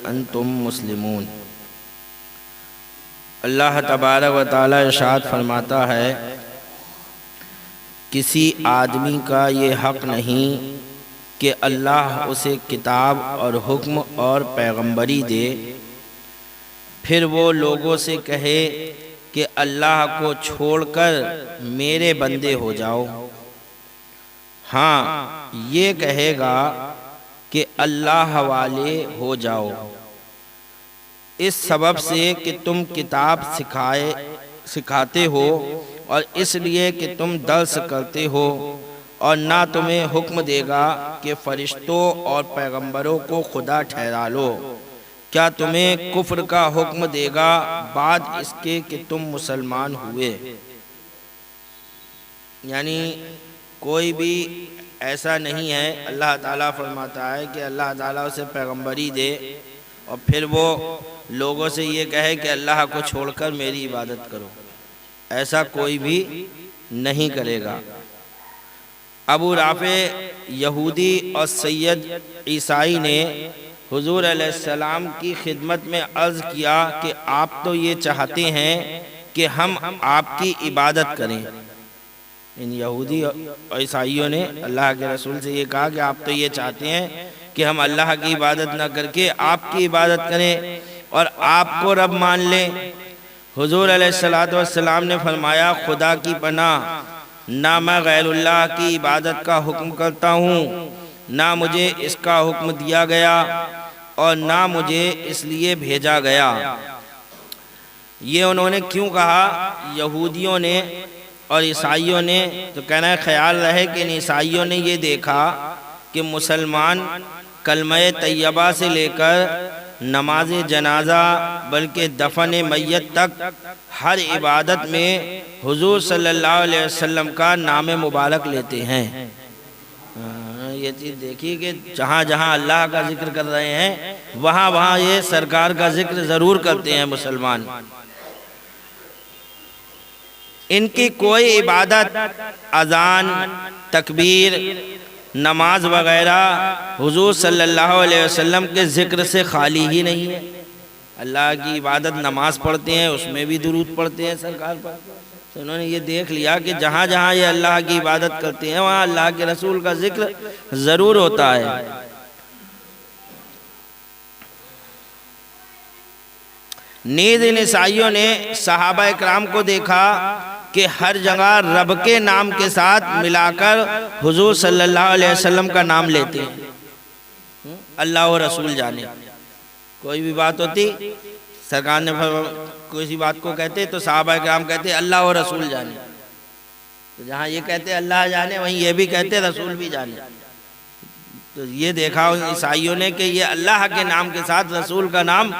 وأنتم مسلمون۔ اللہ تبارک و تعالی ارشاد فرماتا ہے کسی آدمی کا یہ حق نہیں کہ اللہ اسے کتاب اور حکم اور پیغمبری دے، پھر وہ لوگوں سے کہے کہ اللہ کو چھوڑ کر میرے بندے ہو جاؤ۔ ہاں، یہ کہے گا کہ اللہ والے ہو جاؤ، اس سبب سے کہ تم کتاب سکھاتے ہو اور اس لیے کہ تم درس کرتے ہو، اور نہ تمہیں حکم دے گا کہ فرشتوں اور پیغمبروں کو خدا ٹھہرا لو۔ کیا تمہیں کفر کا حکم دے گا بعد اس کے کہ تم مسلمان ہوئے؟ یعنی کوئی بھی ایسا نہیں ہے، اللہ تعالیٰ فرماتا ہے کہ اللہ تعالیٰ اسے پیغمبری دے اور پھر وہ لوگوں سے یہ کہے کہ اللہ کو چھوڑ کر میری عبادت کرو، ایسا کوئی بھی نہیں کرے گا۔ ابو رافع یہودی اور سید عیسائی نے حضور علیہ السلام کی خدمت میں عرض کیا کہ آپ تو یہ چاہتے ہیں کہ ہم آپ کی عبادت کریں۔ ان یہودی اور عیسائیوں نے اللہ کے رسول سے یہ کہا کہ آپ تو یہ چاہتے ہیں کہ ہم اللہ کی عبادت نہ کر کے آپ کی عبادت کریں اور آپ کو رب مان لیں۔ حضور علیہ السلام نے فرمایا خدا کی پناہ، نہ میں غیر اللہ کی عبادت کا حکم کرتا ہوں، نہ مجھے اس کا حکم دیا گیا اور نہ مجھے اس لیے بھیجا گیا۔ یہ انہوں نے کیوں کہا؟ یہودیوں نے اور عیسائیوں نے تو کہنا ہے، خیال رہے کہ ان عیسائیوں نے یہ دیکھا کہ مسلمان کلمہ طیبہ سے لے کر نماز جنازہ بلکہ دفن میت تک ہر عبادت میں حضور صلی اللہ علیہ وسلم کا نام مبارک لیتے ہیں۔ یہ چیز دیکھی کہ جہاں جہاں اللہ کا ذکر کر رہے ہیں وہاں وہاں یہ سرکار کا ذکر ضرور کرتے ہیں مسلمان۔ ان کی کوئی عبادت، اذان، تکبیر، نماز وغیرہ حضور صلی اللہ علیہ وسلم کے ذکر سے خالی ہی نہیں ہے۔ اللہ کی عبادت نماز پڑھتے ہیں، اس میں بھی درود پڑھتے ہیں سرکار پر۔ تو انہوں نے یہ دیکھ لیا کہ جہاں جہاں یہ اللہ کی عبادت کرتے ہیں وہاں اللہ کے رسول کا ذکر ضرور ہوتا ہے۔ نیز ان عیسائیوں نے صحابہ اکرام کو دیکھا کہ ہر جگہ رب کے نام کے ساتھ ملا کر حضور صلی اللہ علیہ وسلم کا نام لیتے ہیں۔ اللہ و رسول جانے، کوئی بھی بات ہوتی سرکار نے کوئی بات کو کہتے تو صحابہ اکرام کہتے اللہ و رسول جانے، تو جہاں یہ کہتے اللہ جانے وہیں یہ بھی کہتے رسول بھی جانے۔ تو یہ دیکھا ان عیسائیوں نے کہ یہ اللہ کے نام کے ساتھ رسول کا نام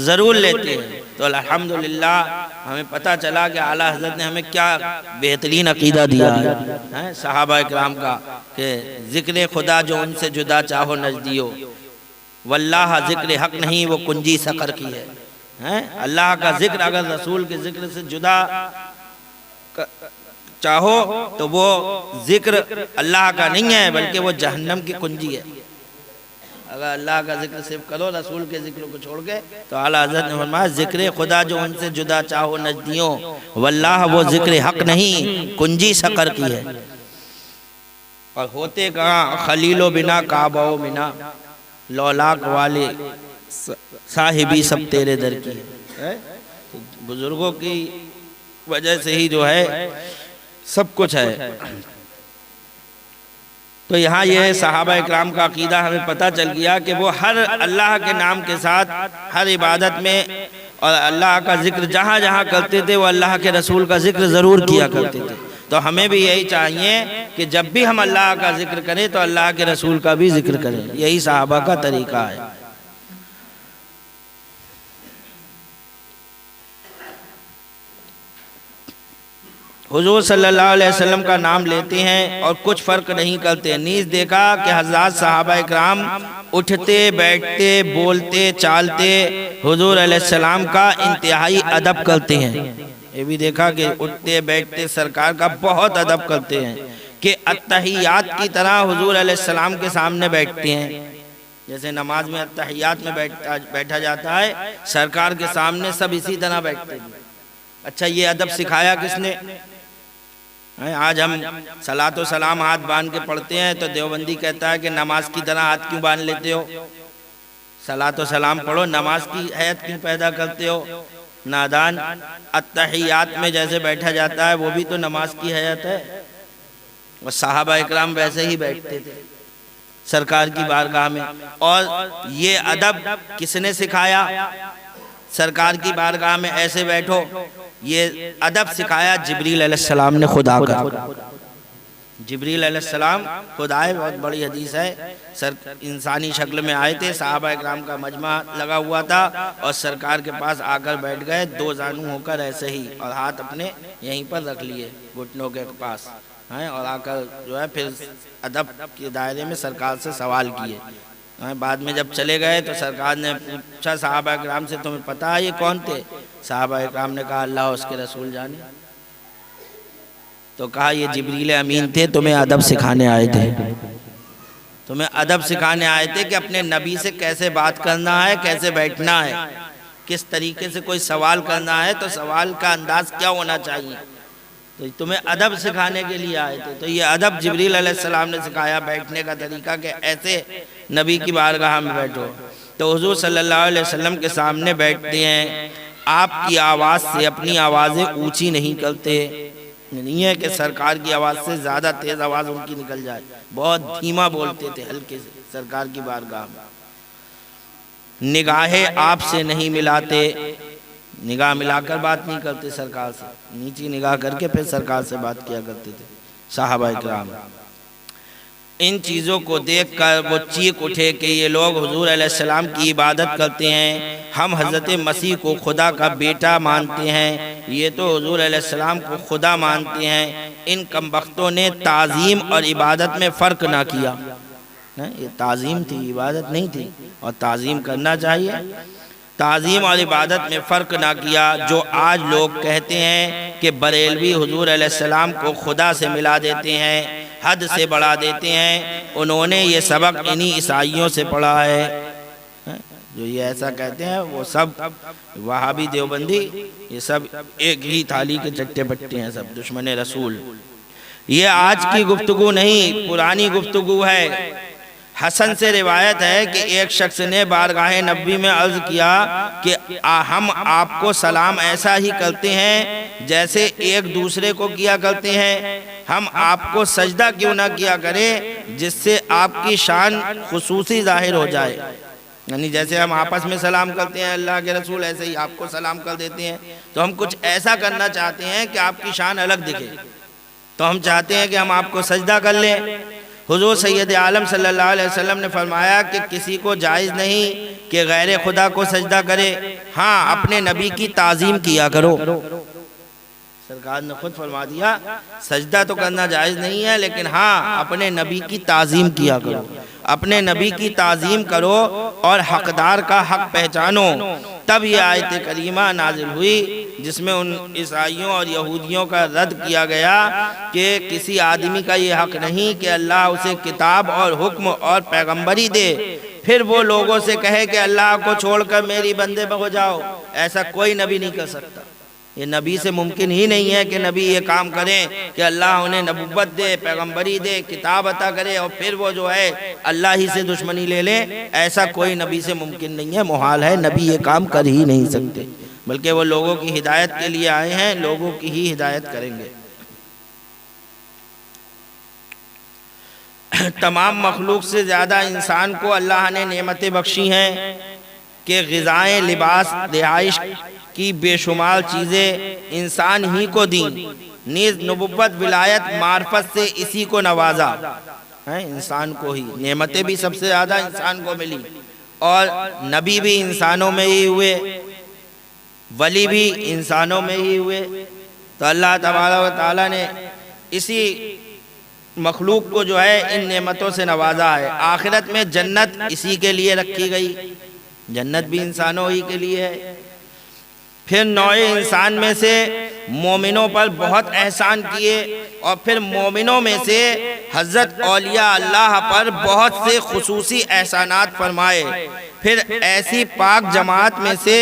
ضرور لیتے ہیں۔ تو الحمدللہ ہمیں پتہ چلا کہ اعلیٰ حضرت نے ہمیں کیا بہترین عقیدہ دیا ہے صحابہ اکرام کا، کہ ذکر خدا جو ان سے جدا چاہو نزدیو، واللہ ذکر حق نہیں وہ کنجی سقر کی ہے۔ اللہ کا ذکر اگر رسول کے ذکر سے جدا چاہو تو وہ ذکر اللہ کا نہیں ہے بلکہ وہ جہنم کی کنجی ہے۔ اگر اللہ کا ذکر صرف کرو رسول کے ذکر کو چھوڑ کے، تو اعلیٰ حضرت نے فرمایا ذکر خدا جو ان سے جدا چاہو نزدیوں، واللہ وہ ذکر حق نہیں کنجی سقر کی ہے۔ اور ہوتے کہاں خلیل و بنا کعبہ و منا، لولاک والے صاحبی سب تیرے در کی ہے۔ بزرگوں کی وجہ سے ہی جو ہے سب کچھ ہے۔ تو یہاں یہ صحابہ اکرام کا عقیدہ ہمیں پتہ چل گیا کہ وہ ہر اللہ کے نام کے ساتھ ہر عبادت میں اور اللہ کا ذکر جہاں جہاں کرتے تھے وہ اللہ کے رسول کا ذکر ضرور کیا کرتے تھے۔ تو ہمیں بھی یہی چاہیے کہ جب بھی ہم اللہ کا ذکر کریں تو اللہ کے رسول کا بھی ذکر کریں، یہی صحابہ کا طریقہ ہے۔ حضور صلی اللہ علیہ وسلم کا نام لیتے ہیں اور کچھ فرق نہیں کرتے۔ نیز دیکھا کہ حضرات صحابہ اکرام اٹھتے بیٹھتے بولتے چالتے حضور علیہ السلام کا انتہائی ادب کرتے ہیں۔ یہ بھی دیکھا کہ اٹھتے بیٹھتے سرکار کا بہت ادب کرتے ہیں، کہ اتحیات کی طرح حضور علیہ السلام کے سامنے بیٹھتے ہیں۔ جیسے نماز میں اتحیات میں بیٹھا جاتا ہے، سرکار کے سامنے سب اسی طرح بیٹھتے ہیں۔ اچھا یہ ادب سکھایا کس نے؟ آج ہم صلاۃ و سلام ہاتھ باندھ کے پڑھتے ہیں تو دیوبندی کہتا ہے کہ نماز کی طرح ہاتھ کیوں باندھ لیتے ہو؟ صلاۃ و سلام پڑھو، نماز کی حیت کیوں پیدا کرتے ہو؟ نادان۔ اتحیات میں جیسے بیٹھا جاتا ہے وہ بھی تو نماز کی حیت ہے، اور صحابہ اکرام ویسے ہی بیٹھتے تھے سرکار کی بارگاہ میں۔ اور یہ ادب کس نے سکھایا؟ سرکار کی بارگاہ میں ایسے بیٹھو، یہ ادب سکھایا جبریل علیہ السلام نے خدا کا۔ جبریل علیہ السلام خدا ہے، بہت بڑی حدیث ہے، انسانی شکل میں آئے تھے، صحابہ اکرام کا مجمع لگا ہوا تھا اور سرکار کے پاس آ کر بیٹھ گئے، دو زانو ہو کر ایسے ہی، اور ہاتھ اپنے یہیں پر رکھ لیے گھٹنوں کے پاس، اور آ کر جو ہے پھر ادب کے دائرے میں سرکار سے سوال کیے۔ بعد میں جب چلے گئے تو سرکار نے پوچھا صحابہ اکرام سے، تمہیں پتا ہے یہ کون تھے؟ صحابہ اکرام نے کہا اللہ اس کے رسول جانے۔ تو کہا یہ جبریل امین تھے، تمہیں ادب سکھانے آئے تھے، تمہیں ادب سکھانے آئے تھے کہ اپنے نبی سے کیسے بات کرنا ہے، کیسے بیٹھنا ہے، کس طریقے سے کوئی سوال کرنا ہے تو سوال کا انداز کیا ہونا چاہیے، تو تمہیں ادب سکھانے کے لیے آئے تھے۔ تو یہ ادب جبریل علیہ السلام نے سکھایا، بیٹھنے کا طریقہ کہ ایسے نبی کی بارگاہ میں بیٹھو۔ تو حضور صلی اللہ علیہ وسلم کے سامنے بیٹھتے ہیں، آپ کی آواز سے اپنی آوازیں اونچی نہیں کرتے، نہیں ہے کہ سرکار کی آواز سے زیادہ تیز آواز ان کی نکل جائے، بہت دھیما بولتے تھے ہلکے سے سرکار کی بارگاہ میں۔ نگاہیں آپ سے نہیں ملاتے، نگاہ ملا کر بات نہیں کرتے سرکار سے، نیچی نگاہ کر کے پھر سرکار سے بات کیا کرتے تھے صحابہ اکرام۔ ان چیزوں کو دیکھ کر وہ چیخ اٹھے کہ یہ لوگ حضور علیہ السلام کی عبادت کرتے ہیں، ہم حضرت مسیح کو خدا کا بیٹا مانتے ہیں، یہ تو حضور علیہ السلام کو خدا مانتے ہیں۔ ان کمبختوں نے تعظیم اور عبادت میں فرق نہ کیا، یہ تعظیم تھی، عبادت نہیں تھی، اور تعظیم کرنا چاہیے، تعظیم اور عبادت میں فرق نہ کیا۔ جو آج لوگ کہتے ہیں کہ بریلوی حضور علیہ السلام کو خدا سے ملا دیتے ہیں، حد سے بڑھا دیتے ہیں، انہوں نے یہ سبق انہی عیسائیوں سے پڑھا ہے۔ جو یہ ایسا کہتے ہیں وہ سب وہابی دیوبندی، یہ سب ایک ہی تھالی کے چٹے بٹے ہیں، سب دشمن رسول۔ یہ آج کی گفتگو نہیں، پرانی گفتگو ہے۔ حسن سے روایت ہے کہ ایک شخص نے بارگاہ نبی میں عرض کیا کہ ہم آپ کو سلام ایسا ہی کرتے ہیں جیسے ایک دوسرے کو کیا کرتے ہیں، ہم آپ کو سجدہ کیوں نہ کیا کریں جس سے آپ کی شان خصوصی ظاہر ہو جائے، یعنی جیسے ہم آپس میں سلام کرتے ہیں اللہ کے رسول، ایسے ہی آپ کو سلام کر دیتے ہیں، تو ہم کچھ ایسا کرنا چاہتے ہیں کہ آپ کی شان الگ دکھے، تو ہم چاہتے ہیں کہ ہم آپ کو سجدہ کر لیں۔ حضور سید عالم صلی اللہ علیہ وسلم نے فرمایا کہ کسی کو جائز نہیں کہ غیر خدا کو سجدہ کرے، ہاں اپنے نبی کی تعظیم کیا کرو۔ سرکار نے خود فرما دیا سجدہ تو کرنا جائز نہیں ہے، لیکن ہاں اپنے نبی کی تعظیم کیا کرو، اپنے نبی کی تعظیم کرو اور حقدار کا حق پہچانو۔ تب یہ آیت کریمہ نازل ہوئی جس میں ان عیسائیوں اور یہودیوں کا رد کیا گیا کہ کسی آدمی کا یہ حق نہیں کہ اللہ اسے کتاب اور حکم اور پیغمبری دے، پھر وہ لوگوں سے کہے کہ اللہ کو چھوڑ کر میری بندے ہو جاؤ۔ ایسا کوئی نبی نہیں کر سکتا، یہ نبی سے ممکن ہی نہیں ہے کہ نبی یہ کام کریں کہ اللہ انہیں نبوت دے، پیغمبری دے، کتاب عطا کرے اور پھر وہ جو ہے اللہ ہی سے دشمنی لے لیں۔ ایسا کوئی نبی سے ممکن نہیں ہے، محال ہے، نبی یہ کام کر ہی نہیں سکتے، بلکہ وہ لوگوں کی ہدایت کے لیے آئے ہیں، لوگوں کی ہی ہدایت کریں گے۔ تمام مخلوق سے زیادہ انسان کو اللہ نے نعمتیں بخشی ہیں کہ غذائیں، لباس، رہائش کی بے شمار چیزیں انسان ہی کو دیں، نیز نبوت، ولایت، معرفت سے اسی کو نوازا ہے، انسان کو ہی نعمتیں بھی سب سے زیادہ انسان کو ملی، اور نبی بھی انسانوں میں ہی ہوئے، ولی بھی انسانوں میں ہی ہوئے۔ تو اللہ تبارک و تعالیٰ نے اسی مخلوق کو جو ہے ان نعمتوں سے نوازا ہے۔ آخرت میں جنت اسی کے لیے رکھی گئی، جنت بھی انسانوں ہی کے لیے ہے۔ پھر نوع انسان میں سے مومنوں پر بہت احسان کیے، اور پھر مومنوں میں سے حضرت اولیاء اللہ پر بہت سے خصوصی احسانات فرمائے، پھر ایسی پاک جماعت میں سے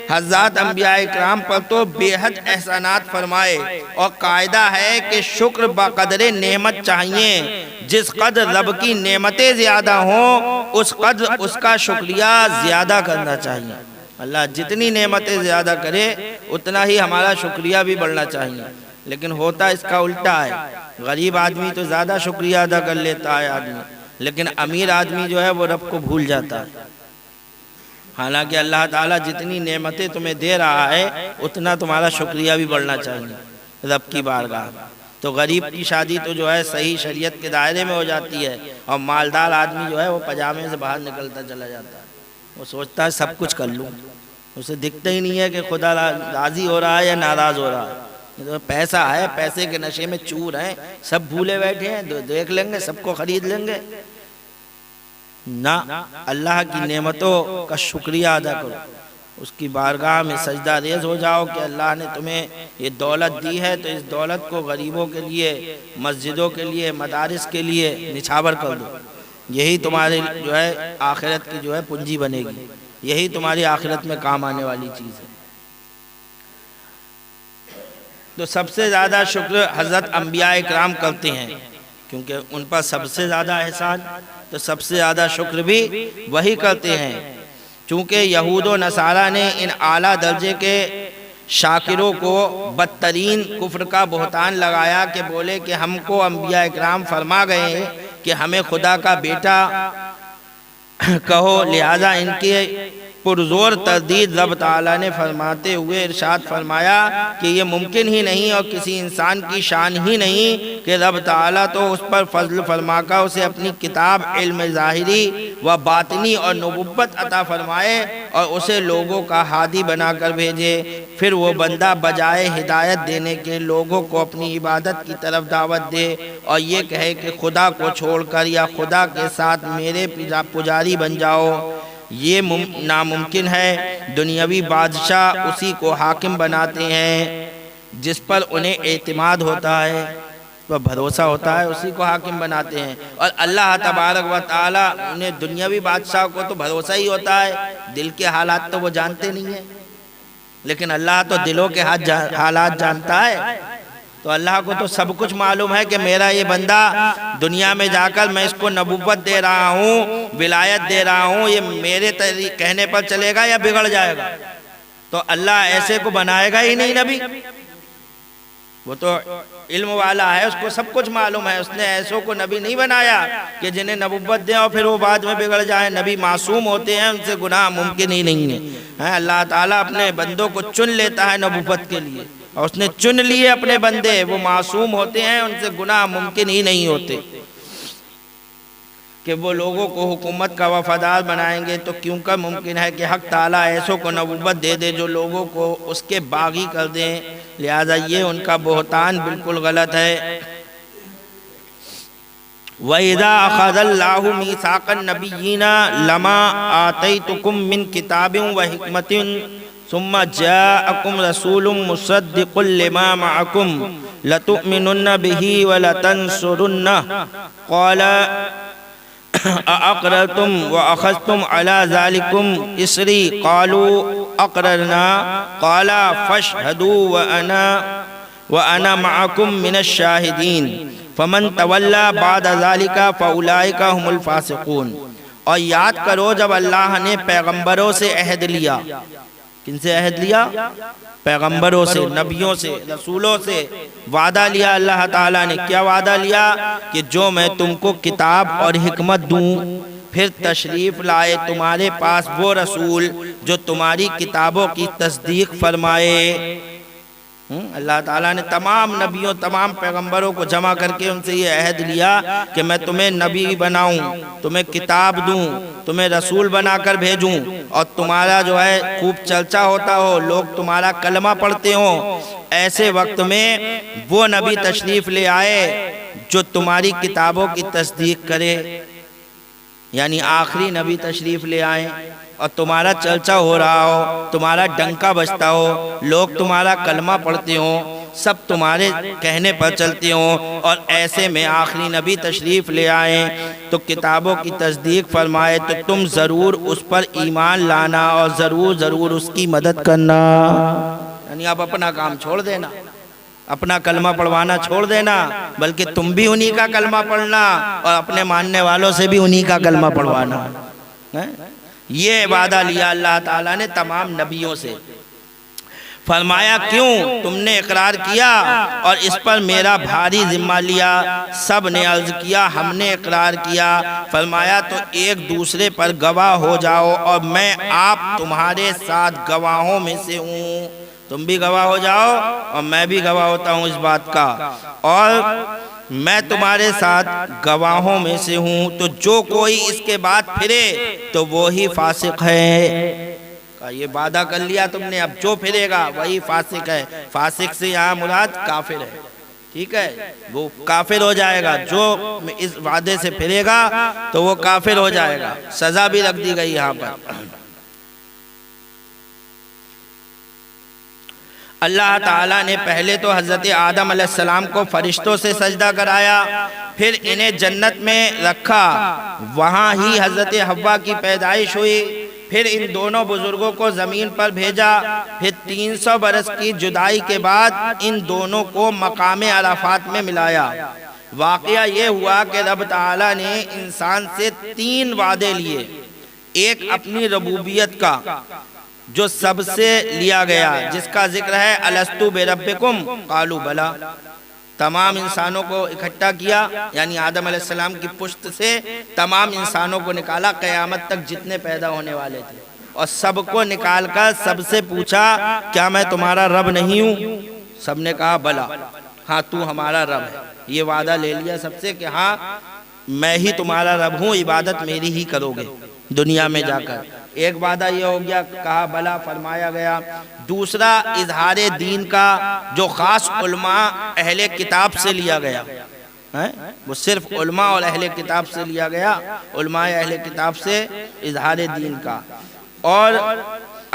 حضرات انبیاء اکرام پر تو بے حد احسانات فرمائے، اور قاعدہ ہے کہ شکر بقدر نعمت چاہیے، جس قدر رب کی نعمتیں زیادہ ہوں اس قدر اس کا شکریہ زیادہ کرنا چاہیے۔ اللہ جتنی نعمتیں زیادہ کرے اتنا ہی ہمارا شکریہ بھی بڑھنا چاہیے، لیکن ہوتا اس کا الٹا ہے۔ غریب آدمی تو زیادہ شکریہ ادا کر لیتا ہے آدمی، لیکن امیر آدمی جو ہے وہ رب کو بھول جاتا ہے۔ حالانکہ اللہ تعالیٰ جتنی نعمتیں تمہیں دے رہا ہے اتنا تمہارا شکریہ بھی بڑھنا چاہیے رب کی بارگاہ۔ تو غریب کی شادی تو جو ہے صحیح شریعت کے دائرے میں ہو جاتی ہے، اور مالدار آدمی جو ہے وہ پجامے سے باہر نکلتا چلا جاتا ہے، وہ سوچتا ہے سب کچھ کر لوں، اسے دکھتا ہی نہیں ہے کہ خدا راضی ہو رہا ہے یا ناراض ہو رہا ہے۔ پیسہ ہے، پیسے کے نشے میں چور ہیں، سب بھولے بیٹھے ہیں، دیکھ لیں گے، سب کو خرید لیں گے۔ نہ، اللہ کی نعمتوں کا شکریہ ادا کرو، اس کی بارگاہ میں سجدہ ریز ہو جاؤ کہ اللہ نے تمہیں یہ دولت دی ہے تو اس دولت کو غریبوں کے لیے، مسجدوں کے لیے، مدارس کے لیے نچھاور کر دو۔ یہی تمہارے جو ہے آخرت کی جو ہے پنجی بنے گی، یہی تمہاری آخرت میں کام آنے والی چیز ہے۔ تو سب سے زیادہ شکر حضرت انبیاء اکرام کرتے ہیں، کیونکہ ان پر سب سے زیادہ احسان، تو سب سے زیادہ شکر بھی وہی کرتے ہیں۔ چونکہ یہود و نصارہ نے ان اعلیٰ درجے کے شاکروں کو بدترین کفر کا بہتان لگایا کہ بولے کہ ہم کو انبیاء اکرام فرما گئے ہیں کہ ہمیں خدا کا بیٹا کہو، لہذا ان کے پرزور تردید رب تعالیٰ نے فرماتے ہوئے ارشاد فرمایا کہ یہ ممکن ہی نہیں اور کسی انسان کی شان ہی نہیں کہ رب تعالیٰ تو اس پر فضل فرما کر اسے اپنی کتاب علم ظاہری و باطنی اور نبوت عطا فرمائے اور اسے لوگوں کا ہادی بنا کر بھیجے، پھر وہ بندہ بجائے ہدایت دینے کے لوگوں کو اپنی عبادت کی طرف دعوت دے اور یہ کہے کہ خدا کو چھوڑ کر یا خدا کے ساتھ میرے پجاری بن جاؤ، یہ ناممکن ہے۔ دنیاوی بادشاہ اسی کو حاکم بناتے ہیں جس پر انہیں اعتماد ہوتا ہے، پر بھروسہ ہوتا ہے، اسی کو حاکم بناتے ہیں۔ اور اللہ تبارک و تعالیٰ انہیں دنیاوی بادشاہ کو تو بھروسہ ہی ہوتا ہے، دل کے حالات تو وہ جانتے نہیں ہیں، لیکن اللہ تو دلوں کے حالات جانتا ہے۔ تو اللہ کو تو سب کچھ معلوم ہے کہ میرا یہ بندہ دنیا میں جا کر میں اس کو نبوت دے رہا ہوں، ولایت دے رہا ہوں، یہ میرے کہنے پر چلے گا یا بگڑ جائے گا۔ تو اللہ ایسے کو بنائے گا ہی نہیں نبی، وہ تو علم والا ہے، اس کو سب کچھ معلوم ہے، اس نے ایسوں کو نبی نہیں بنایا کہ جنہیں نبوت دیں اور پھر وہ بعد میں بگڑ جائیں۔ نبی معصوم ہوتے ہیں، ان سے گناہ ممکن ہی نہیں ہے۔ اللہ تعالیٰ اپنے بندوں کو چن لیتا ہے نبوت کے لیے، اور اس نے چن لیے اپنے بندے، وہ معصوم ہوتے ہیں، ان سے گناہ ممکن ہی نہیں ہوتے کہ وہ لوگوں کو حکومت کا وفادار بنائیں گے۔ تو کیوں کر ممکن ہے کہ حق تعالیٰ ایسوں کو نبوت دے دے جو لوگوں کو اس کے باغی کر دیں، لہذا یہ ان کا بہتان بالکل غلط ہے۔ وَإِذَا أَخَذَ اللَّهُ مِيثَاقَ النَّبِيِّينَ لَمَا آتَيْتُكُم مِّن كِتَابٍ وَحِكْمَةٍ ثم جاءكم رسول مصدق لما معكم لتؤمنن به ولتنصرنه قال أأقررتم وأخذتم على ذلكم إصري قالوا أقررنا قال فاشهدوا وأنا معكم من الشاهدين فمن تولى بعد ذلك فأولئك هم الفاسقون۔ اور یاد کرو جب اللہ نے پیغمبروں سے عہد لیا، کن سے عہد لیا؟ پیغمبروں سے، نبیوں سے، رسولوں سے وعدہ لیا اللہ تعالیٰ نے۔ کیا وعدہ لیا؟ کہ جو میں تم کو کتاب اور حکمت دوں، پھر تشریف لائے تمہارے پاس وہ رسول جو تمہاری کتابوں کی تصدیق فرمائے۔ اللہ تعالیٰ نے تمام نبیوں، تمام پیغمبروں کو جمع کر کے ان سے یہ عہد لیا کہ میں تمہیں نبی بناؤں، تمہیں کتاب دوں، تمہیں رسول بنا کر بھیجوں، اور تمہارا جو ہے خوب چرچا ہوتا ہو، لوگ تمہارا کلمہ پڑھتے ہوں۔ ایسے وقت میں وہ نبی تشریف لے آئے جو تمہاری کتابوں کی تصدیق کرے، یعنی آخری نبی تشریف لے آئے اور تمہارا چرچا ہو رہا ہو، تمہارا ڈنکا بجتا ہو، لوگ تمہارا کلمہ پڑھتے ہوں، سب تمہارے کہنے پر چلتے ہوں، اور ایسے میں آخری نبی تشریف لے آئیں تو کتابوں کی تصدیق فرمائے تو تم ضرور اس پر ایمان لانا اور ضرور اس کی مدد کرنا۔ یعنی آپ اپنا کام چھوڑ دینا، اپنا کلمہ پڑھوانا چھوڑ دینا، بلکہ تم بھی انہی کا کلمہ پڑھنا اور اپنے ماننے والوں سے بھی انہی کا کلمہ پڑھوانا۔ یہ وعدہ لیا اللہ تعالیٰ نے تمام نبیوں سے۔ فرمایا کیوں؟ تم نے اقرار کیا اور اس پر میرا بھاری ذمہ لیا۔ سب نے عرض کیا ہم نے اقرار کیا۔ فرمایا تو ایک دوسرے پر گواہ ہو جاؤ اور میں آپ تمہارے ساتھ گواہوں میں سے ہوں۔ تم بھی گواہ ہو جاؤ اور میں بھی گواہ ہوتا ہوں اس بات کا، اور میں تمہارے ساتھ گواہوں میں سے ہوں۔ تو جو کوئی اس کے بعد پھرے تو وہی فاسق ہے۔ یہ وعدہ کر لیا تم نے، اب جو پھرے گا وہی فاسق ہے۔ فاسق سے یہاں مراد کافر ہے، ٹھیک ہے، وہ کافر ہو جائے گا۔ جو اس وعدے سے پھرے گا تو وہ کافر ہو جائے گا۔ سزا بھی رکھ دی گئی یہاں پر۔ اللہ تعالیٰ نے پہلے تو حضرت آدم علیہ السلام کو فرشتوں سے سجدہ کرایا، پھر انہیں جنت میں رکھا، وہاں ہی حضرت حوا کی پیدائش ہوئی، پھر ان دونوں بزرگوں کو زمین پر بھیجا، پھر 300 برس کی جدائی کے بعد ان دونوں کو مقام عرفات میں ملایا۔ واقعہ یہ ہوا کہ رب تعالیٰ نے انسان سے 3 وعدے لیے۔ ایک اپنی ربوبیت کا جو سب سے لیا گیا، جس کا ذکر ہے الستو بربکم قالوا بلا، تمام انسانوں کو اکٹھا کیا، یعنی آدم علیہ السلام کی پشت سے تمام انسانوں کو نکالا، قیامت تک جتنے پیدا ہونے والے تھے، اور سب کو نکال کر سب سے پوچھا کیا میں تمہارا رب نہیں ہوں؟ سب نے کہا بلا، ہاں تو ہمارا رب ہے۔ یہ وعدہ لے لیا سب سے کہ ہاں میں ہی تمہارا رب ہوں، عبادت میری ہی کرو گے دنیا میں جا کر۔ ایک وعدہ یہ ہو گیا، کہا بلا، فرمایا گیا۔ دوسرا اظہار دین کا جو خاص علماء اہل کتاب سے لیا گیا، وہ صرف علماء اور اہل کتاب سے لیا گیا، علماء اہل کتاب سے اظہار دین کا۔ اور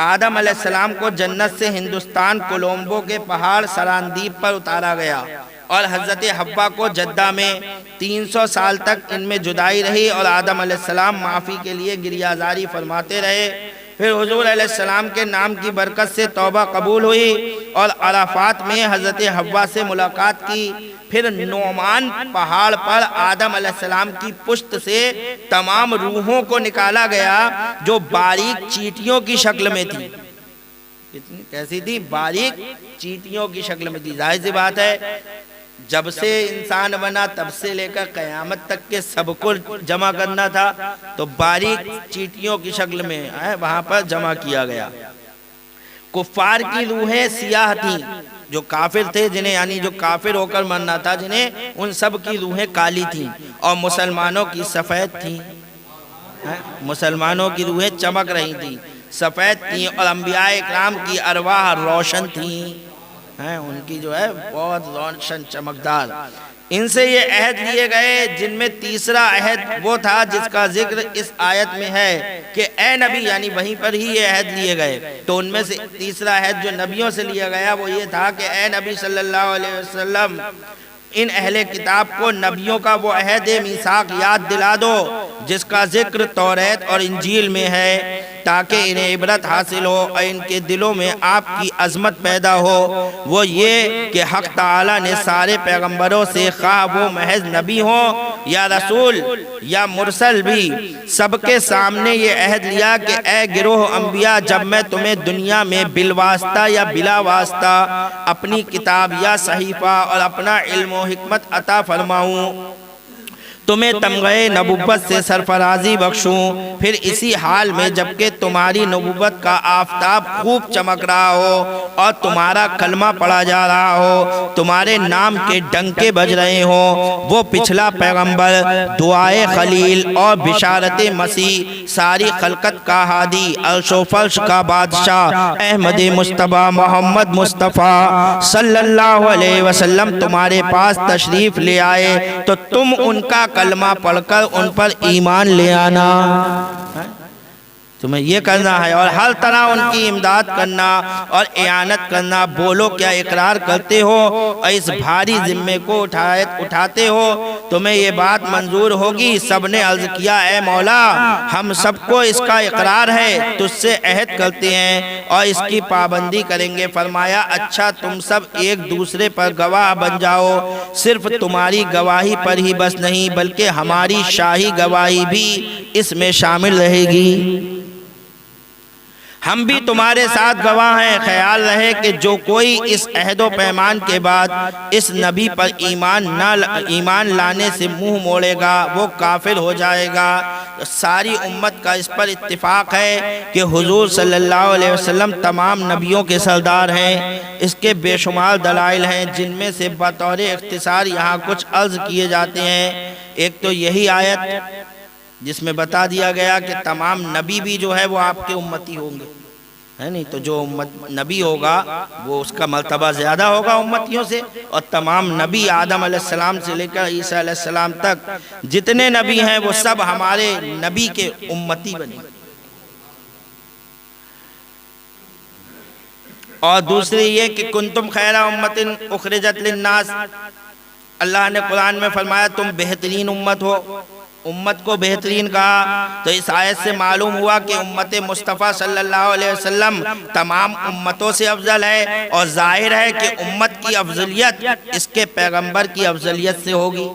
آدم علیہ السلام کو جنت سے ہندوستان کولمبو کے پہاڑ سراندیپ پر اتارا گیا، اور حضرت حوا کو جدہ میں 300 سال تک ان میں جدائی رہی، اور آدم علیہ السلام معافی کے لیے گریہزاری فرماتے رہے۔ پھر حضور علیہ السلام کے نام کی برکت سے توبہ قبول ہوئی، اور عرفات میں حضرت حوا سے ملاقات کی۔ پھر نعمان پہاڑ پر آدم علیہ السلام کی پشت سے تمام روحوں کو نکالا گیا جو باریک چیٹیوں کی شکل میں تھی۔ کیسی تھی؟ باریک چیٹیوں کی شکل میں تھی۔ ظاہر سی بات ہے جب سے انسان بنا تب سے لے کر قیامت تک کے سب کو جمع کرنا تھا، تو باریک چیٹیوں کی شکل میں وہاں پر جمع کیا گیا۔ کفار کی روحیں سیاہ تھیں، جو کافر تھے جنہیں، یعنی جو کافر ہو کر مرنا تھا جنہیں، ان سب کی روحیں کالی تھیں، اور مسلمانوں کی سفید تھیں۔ مسلمانوں کی روحیں چمک رہی تھیں، سفید تھیں، اور انبیاء اکرام کی ارواح روشن تھیں، ان کی جو ہے بہت روشن چمکدار۔ ان سے یہ عہد لیے گئے، جن میں تیسرا عہد وہ تھا جس کا ذکر اس آیت میں ہے کہ اے نبی، یعنی وہیں پر ہی یہ عہد لیے گئے۔ تو ان میں سے تیسرا عہد جو نبیوں سے لیا گیا وہ یہ تھا کہ اے نبی صلی اللہ علیہ وسلم، ان اہل کتاب کو نبیوں کا وہ عہد میثاق یاد دلا دو جس کا ذکر توریت اور انجیل میں ہے، تاکہ انہیں عبرت حاصل ہو اور ان کے دلوں میں آپ کی عظمت پیدا ہو۔ وہ یہ کہ حق تعالیٰ نے سارے پیغمبروں سے، خواہ وہ محض نبی ہوں یا رسول یا مرسل بھی، سب کے سامنے یہ عہد لیا کہ اے گروہ انبیاء، جب میں تمہیں دنیا میں بالواسطہ یا بلا واسطہ اپنی کتاب یا صحیفہ اور اپنا علم و حکمت عطا فرماؤں، تمہیں تمغہ نبوت سے سرفرازی بخشوں، پھر اسی حال میں جبکہ تمہاری نبوت کا آفتاب خوب چمک رہا ہو اور تمہارا کلمہ پڑھا جا رہا ہو، تمہارے نام کے ڈنکے بج رہے ہوں، وہ پچھلا پیغمبر، دعائے خلیل اور بشارت مسیح، ساری خلقت کا ہادی، عرش و فرش کا بادشاہ، احمد مصطفیٰ محمد مصطفیٰ صلی اللہ علیہ وسلم تمہارے پاس تشریف لے آئے تو تم ان کا کلمہ پڑھ کر ان پر ایمان لے آنا۔ تمہیں یہ کرنا ہے، اور ہر طرح ان کی امداد کرنا اور اعانت کرنا۔ بولو کیا اقرار کرتے ہو اور اس بھاری ذمے کو اٹھاتے ہو؟ تمہیں یہ بات منظور ہوگی؟ سب نے عرض کیا اے مولا ہم سب کو اس کا اقرار ہے، تجھ سے عہد کرتے ہیں اور اس کی پابندی کریں گے۔ فرمایا اچھا تم سب ایک دوسرے پر گواہ بن جاؤ، صرف تمہاری گواہی پر ہی بس نہیں بلکہ ہماری شاہی گواہی بھی اس میں شامل رہے گی، ہم بھی تمہارے ساتھ گواہ ہیں۔ خیال رہے کہ جو کوئی اس عہد و پیمان کے بعد اس نبی پر ایمان لانے سے منہ موڑے گا وہ کافر ہو جائے گا۔ ساری امت کا اس پر اتفاق ہے کہ حضور صلی اللہ علیہ وسلم تمام نبیوں کے سردار ہیں۔ اس کے بے شمار دلائل ہیں جن میں سے بطور اختصار یہاں کچھ عرض کیے جاتے ہیں۔ ایک تو یہی آیت جس میں بتا دیا گیا کہ تمام نبی بھی جو ہے وہ آپ کے امتی ہوں گے، ہے نہیں؟ تو جو نبی ہوگا وہ اس کا مرتبہ زیادہ ہوگا امتیوں سے، اور تمام نبی آدم علیہ السلام سے لے کر عیسیٰ علیہ السلام تک جتنے نبی ہیں وہ سب ہمارے نبی کے امتی بنے۔ اور دوسری یہ کہ کنتم خیر امت اخرجت للناس، اللہ نے قرآن میں فرمایا تم بہترین امت ہو، امت کو بہترین کہا۔ تو اس آیت سے معلوم ہوا کہ امت مصطفیٰ صلی اللہ علیہ وسلم تمام امتوں سے افضل ہے، اور ظاہر ہے کہ امت کی افضلیت اس کے پیغمبر کی افضلیت سے ہوگی۔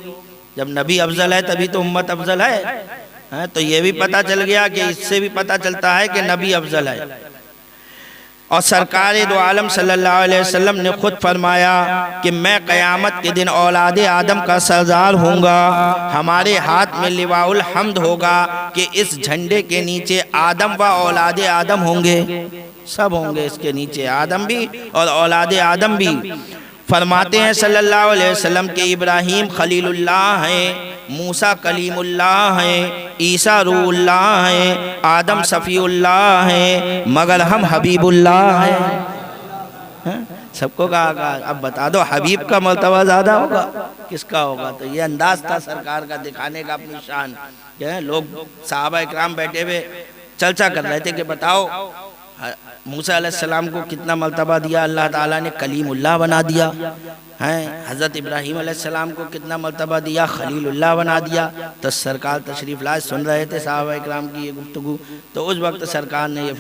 جب نبی افضل ہے تبھی تو امت افضل ہے۔ تو یہ بھی پتہ چل گیا کہ اس سے بھی پتہ چلتا ہے کہ نبی افضل ہے۔ اور سرکار دو عالم صلی اللہ علیہ وسلم نے خود فرمایا کہ میں قیامت کے دن اولاد آدم کا سردار ہوں گا، ہمارے ہاتھ میں لواء الحمد ہوگا کہ اس جھنڈے کے نیچے آدم و اولاد آدم ہوں گے، سب ہوں گے اس کے نیچے، آدم بھی اور اولاد آدم بھی۔ فرماتے ہیں صلی اللہ علیہ وسلم کہ ابراہیم خلیل اللہ ہیں، موسیٰ کلیم اللہ ہیں، عیسیٰ روح اللہ ہیں، آدم صفی اللہ ہیں، مگر ہم حبیب اللہ ہیں۔ سب کو کہا اب بتا دو حبیب کا مرتبہ زیادہ ہوگا کس کا ہوگا؟ تو یہ انداز تھا سرکار کا دکھانے کا اپنی شان۔ لوگ صحابہ اکرام بیٹھے ہوئے چرچا کر رہے تھے کہ بتاؤ موسیٰ علیہ السلام کو کتنا مرتبہ دیا اللہ تعالیٰ نے، کلیم اللہ بنا دیا، حضرت ابراہیم علیہ السلام کو کتنا مرتبہ دیا، خلیل اللہ بنا دیا۔ تو سرکار تشریف لائے سن رہے تھے صحابہ اکرام کی یہ گفتگو، تو اس وقت سرکار نے یہ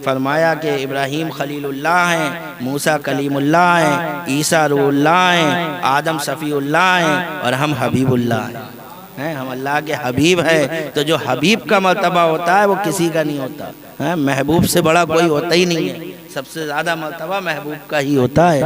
فرمایا کہ ابراہیم خلیل اللہ ہیں، موسیٰ کلیم اللہ ہیں، عیسیٰ روح اللہ ہیں، آدم صفی اللہ ہیں، اور ہم حبیب اللہ ہیں۔ ہم اللہ کے حبیب ہیں۔ تو جو حبیب کا مرتبہ ہوتا ہے وہ کسی کا نہیں ہوتا، محبوب سے بڑا کوئی ہوتا ہی نہیں ہے، سب سے زیادہ مرتبہ محبوب کا ہی ہوتا ہے۔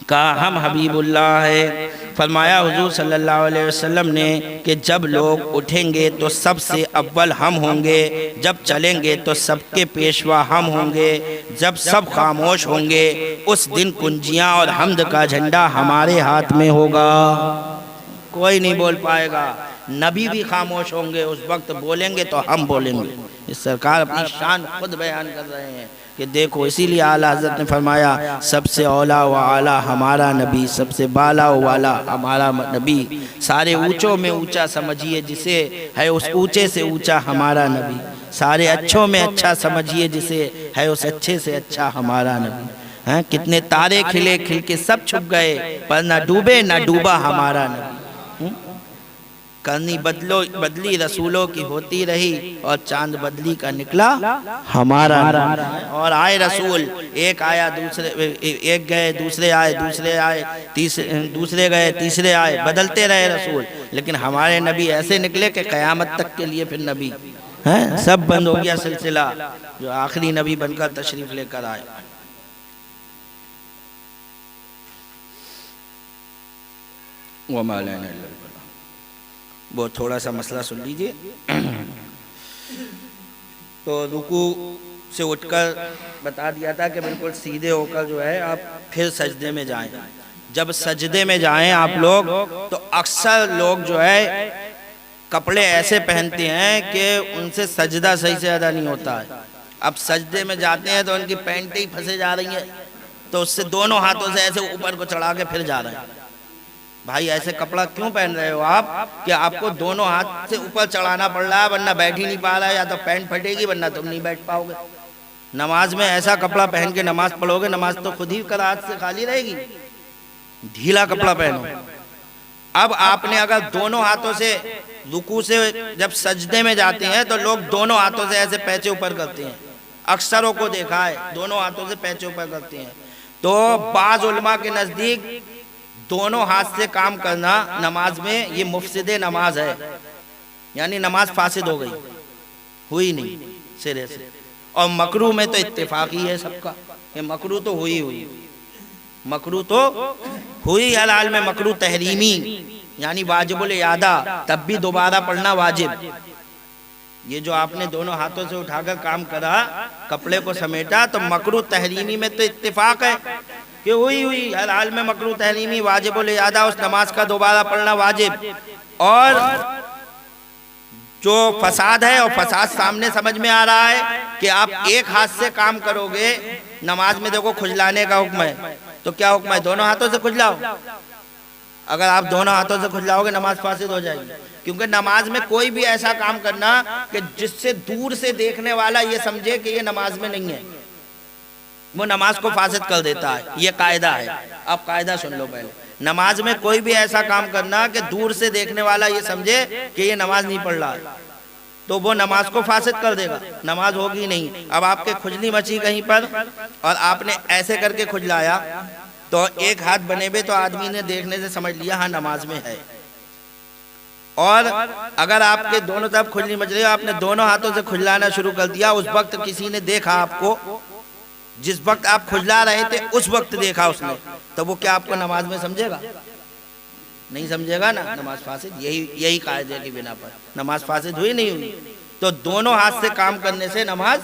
کہا ہم حبیب اللہ ہے۔ فرمایا حضور صلی اللہ علیہ وسلم نے کہ جب لوگ اٹھیں گے تو سب سے اول ہم ہوں گے، جب چلیں گے تو سب کے پیشوا ہم ہوں گے، جب سب خاموش ہوں گے اس دن کنجیاں اور حمد کا جھنڈا ہمارے ہاتھ میں ہوگا، کوئی نہیں بول پائے گا۔ نبی بھی خاموش ہوں گے، اس وقت بولیں گے تو ہم بولیں گے۔ اس سرکار اپنی شان خود بیان کر رہے ہیں کہ دیکھو، اسی لیے اعلیٰ حضرت نے فرمایا سب سے اولا و اعلیٰ ہمارا نبی، سب سے بالا و والا ہمارا نبی، سارے اونچوں میں اونچا سمجھیے جسے ہے اس اونچے سے اونچا ہمارا نبی، سارے اچھوں میں اچھا سمجھیے جسے ہے اس اچھے سے اچھا ہمارا نبی۔ کتنے تارے کھلے کھل کے سب چھپ گئے پر نہ ڈوبے نہ ڈوبا ہمارا نبی۔ کرنی بدلی رسولوں کی ہوتی رہی اور چاند بدلی کا نکلا ہمارا نبی۔ اور آئے رسول، ایک آیا ایک گئے دوسرے آئے، دوسرے آئے دوسرے گئے تیسرے آئے، بدلتے رہے رسول، لیکن ہمارے نبی ایسے نکلے کہ قیامت تک کے لیے پھر نبی سب بند ہو گیا سلسلہ، جو آخری نبی بن کر تشریف لے کر آئے۔ وَمَا لَنَا إِلَّا الْبَلَاغُ۔ وہ تھوڑا سا مسئلہ سن لیجئے۔ تو رکوع سے اٹھ کر بتا دیا تھا کہ بالکل سیدھے ہو کر جو ہے آپ پھر سجدے میں جائیں۔ جب سجدے میں جائیں آپ لوگ تو اکثر لوگ جو ہے کپڑے ایسے پہنتے ہیں کہ ان سے سجدہ صحیح سے ادا نہیں ہوتا ہے۔ اب سجدے میں جاتے ہیں تو ان کی پینٹیں ہی پھنسے جا رہی ہیں، تو اس سے دونوں ہاتھوں سے ایسے اوپر کو چڑھا کے پھر جا رہے ہیں۔ بھائی ایسے کپڑا کیوں پہن رہے ہو آپ کہ آپ کو دونوں ہاتھ سے اوپر چڑھانا پڑ رہا ہے، ورنہ بیٹھ ہی نہیں پا رہا ہے، یا تو پینٹ پھٹے گی ورنہ تم نہیں بیٹھ پاؤ گے۔ نماز میں ایسا کپڑا پہن کے نماز پڑھو گے، نماز تو خود ہی قرات سے خالی رہے گی۔ ڈھیلا کپڑا پہنو۔ اب آپ نے اگر دونوں ہاتھوں سے رکوع سے جب سجدے میں جاتے ہیں تو لوگ دونوں ہاتھوں سے ایسے پیچے اوپر کرتے ہیں، اکثروں کو دیکھا ہے دونوں ہاتھوں سے پیچے اوپر کرتے ہیں۔ تو بعض علماء کے نزدیک دونوں ہاتھ سے کام کرنا نماز میں یہ مفسد نماز ہے، یعنی نماز فاسد ہو گئی، ہوئی نہیں سرے سے۔ اور مکروہ میں تو اتفاق ہی ہے سب کا کہ مکروہ تو ہوئی، مکروہ تو ہوئی۔ حلال میں مکروہ تحریمی یعنی واجب الاعادہ، تب بھی دوبارہ پڑھنا واجب۔ یہ جو آپ نے دونوں ہاتھوں سے اٹھا کر کام کرا، کپڑے کو سمیٹا، تو مکروہ تحریمی میں تو اتفاق ہے کہ ہوئی حلال میں مکروہ تحریمی، واجب الاعادہ، اس نماز کا دوبارہ پڑھنا واجب۔ اور جو فساد ہے، اور فساد سامنے سمجھ میں آ رہا ہے کہ آپ ایک ہاتھ سے کام کرو گے نماز میں، دیکھو کھجلانے کا حکم ہے، تو کیا حکم ہے؟ دونوں ہاتھوں سے کھجلاؤ۔ اگر آپ دونوں ہاتھوں سے کھجلاؤ گے نماز فاسد ہو جائے گی، کیونکہ نماز میں کوئی بھی ایسا کام کرنا کہ جس سے دور سے دیکھنے والا یہ سمجھے کہ یہ نماز میں نہیں ہے، وہ نماز کو فاسد کر دیتا ہے۔ یہ قاعدہ ہے، آپ قاعدہ سن لو پہلے۔ نماز میں کوئی بھی ایسا کام کرنا کہ دور سے دیکھنے والا یہ سمجھے کہ یہ نماز نہیں پڑھ رہا ہے، تو وہ نماز کو فاسد کر دے گا، نماز ہوگی نہیں۔ اب آپ کے کھجلی مچی کہیں پر اور آپ نے ایسے کر کے کھجلایا، تو ایک ہاتھ بنے ہوئے تو آدمی نے دیکھنے سے سمجھ لیا ہاں نماز میں ہے۔ اور اگر آپ کے دونوں طرف کھجلی مچ رہی ہے، آپ نے دونوں ہاتھوں سے کھجلانا شروع کر دیا، اس وقت کسی نے دیکھا آپ کو، جس وقت آپ کھجلا رہے تھے اس وقت دیکھا اس نے، تو وہ کیا آپ کو نماز میں سمجھے گا؟ نہیں سمجھے گا نا، نماز فاسد۔ یہی قاعدے کی بنا پر نماز فاسد ہوئی نہیں ہوئی۔ تو دونوں ہاتھ سے کام کرنے سے نماز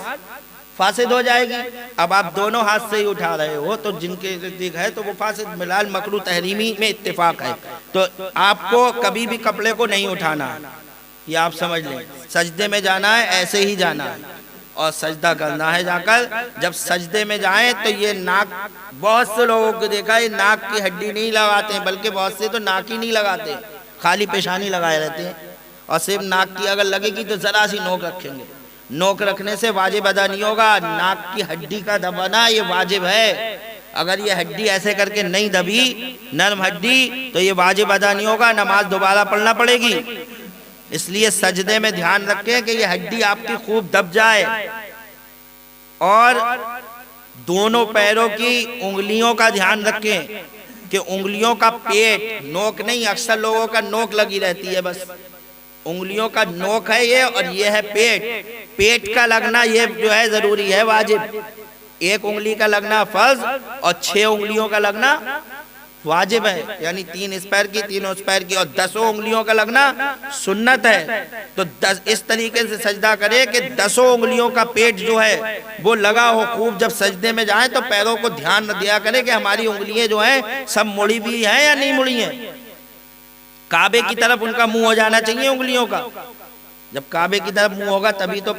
فاسد ہو جائے گی۔ اب آپ دونوں ہاتھ سے ہی اٹھا رہے ہو تو جن کے نزدیک ہے تو وہ فاسد، ملال مکروہ تحریمی میں اتفاق ہے۔ تو آپ کو کبھی بھی کپڑے کو نہیں اٹھانا ہے، یہ آپ سمجھ لیں۔ سجدے میں جانا ہے ایسے ہی جانا ہے، اور سجدہ کرنا ہے جا کر۔ جب سجدے میں جائیں تو یہ ناک، بہت سے لوگوں کو دیکھا ہے ناک کی ہڈی نہیں لگاتے ہیں، بلکہ بہت سے تو ناک ہی نہیں لگاتے، خالی پیشانی لگائے رہتے ہیں، اور صرف ناک کی اگر لگے گی تو ذرا سی نوک رکھیں گے۔ نوک رکھنے سے واجب ادا نہیں ہوگا، ناک کی ہڈی کا دبانا یہ واجب ہے۔ اگر یہ ہڈی ایسے کر کے نہیں دبی، نرم ہڈی، تو یہ واجب ادا نہیں ہوگا، نماز دوبارہ پڑھنا پڑے گی۔ اس لیے سجدے میں دھیان رکھیں کہ یہ ہڈی آپ کی خوب دب جائے۔ اور دونوں پیروں کی انگلیوں کا دھیان رکھیں کہ انگلیوں کا پیٹ، نوک نہیں، اکثر لوگوں کا نوک لگی رہتی ہے، بس انگلیوں کا نوک ہے یہ، اور یہ ہے پیٹ۔ پیٹ کا لگنا یہ جو ہے ضروری ہے، واجب۔ ایک انگلی کا لگنا فرض اور 6 انگلیوں کا لگنا واجب ہے، یعنی 3 اس پیر کی، 3 اس پیر کی، اور 10 انگلیوں کا لگنا سنت ہے۔ تو اس طریقے سے سجدہ کرے کہ 10 انگلیوں کا پیٹ جو ہے وہ لگا ہو خوب۔ جب سجدے میں جائیں تو پیروں کو دھیان دیا کرے کہ ہماری انگلیاں جو ہیں سب مڑی بھی ہیں یا نہیں مڑی ہیں۔ کعبے کی طرف ان کا منہ ہو جانا چاہیے انگلیوں کا۔ جب کعبے کی طرف منہ ہوگا تبھی تو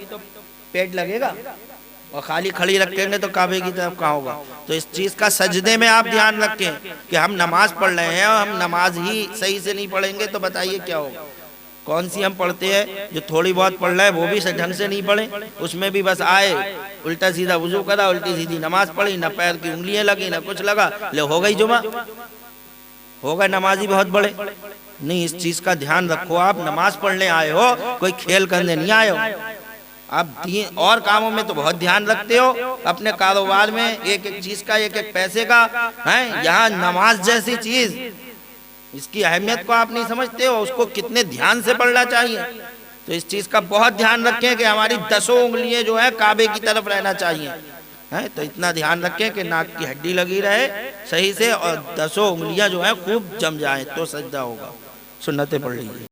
پیٹ لگے گا، اور خالی کھڑی رکھیں گے تو کعبے کی طرف کہاں ہوگا۔ تو اس چیز کا سجدے میں آپ دھیان رکھیں کہ ہم نماز پڑھ رہے ہیں، اور ہم نماز ہی صحیح سے نہیں پڑھیں گے تو بتائیے کیا ہوگا۔ کون سی ہم پڑھتے ہیں جو تھوڑی بہت پڑھ رہے ہیں وہ بھی ڈھنگ سے نہیں پڑھیں، اس میں بھی بس آئے الٹا سیدھا وضو کرا، الٹی سیدھی نماز پڑھی، نہ پیر کی انگلیاں لگی نہ کچھ لگا، لے ہو گئی جمعہ، ہو گئے نمازی بہت بڑے۔ نہیں، اس چیز کا دھیان رکھو، آپ نماز پڑھنے آئے ہو، کوئی کھیل کرنے نہیں آئے ہو۔ آپ دین اور کاموں میں تو بہت دھیان رکھتے ہو، اپنے کاروبار میں ایک ایک چیز کا، ایک ایک پیسے کا، یہاں نماز جیسی چیز، اس کی اہمیت کو آپ نہیں سمجھتے ہو، اس کو کتنے دھیان سے پڑھنا چاہیے۔ تو اس چیز کا بہت دھیان رکھیں کہ ہماری 10 انگلیاں جو ہیں کعبے کی طرف رہنا چاہیے۔ تو اتنا دھیان رکھیں کہ ناک کی ہڈی لگی رہے صحیح سے، اور 10 انگلیاں جو ہیں خوب جم جائیں تو سجدہ ہوگا۔ سنتیں پڑھ لیجیے۔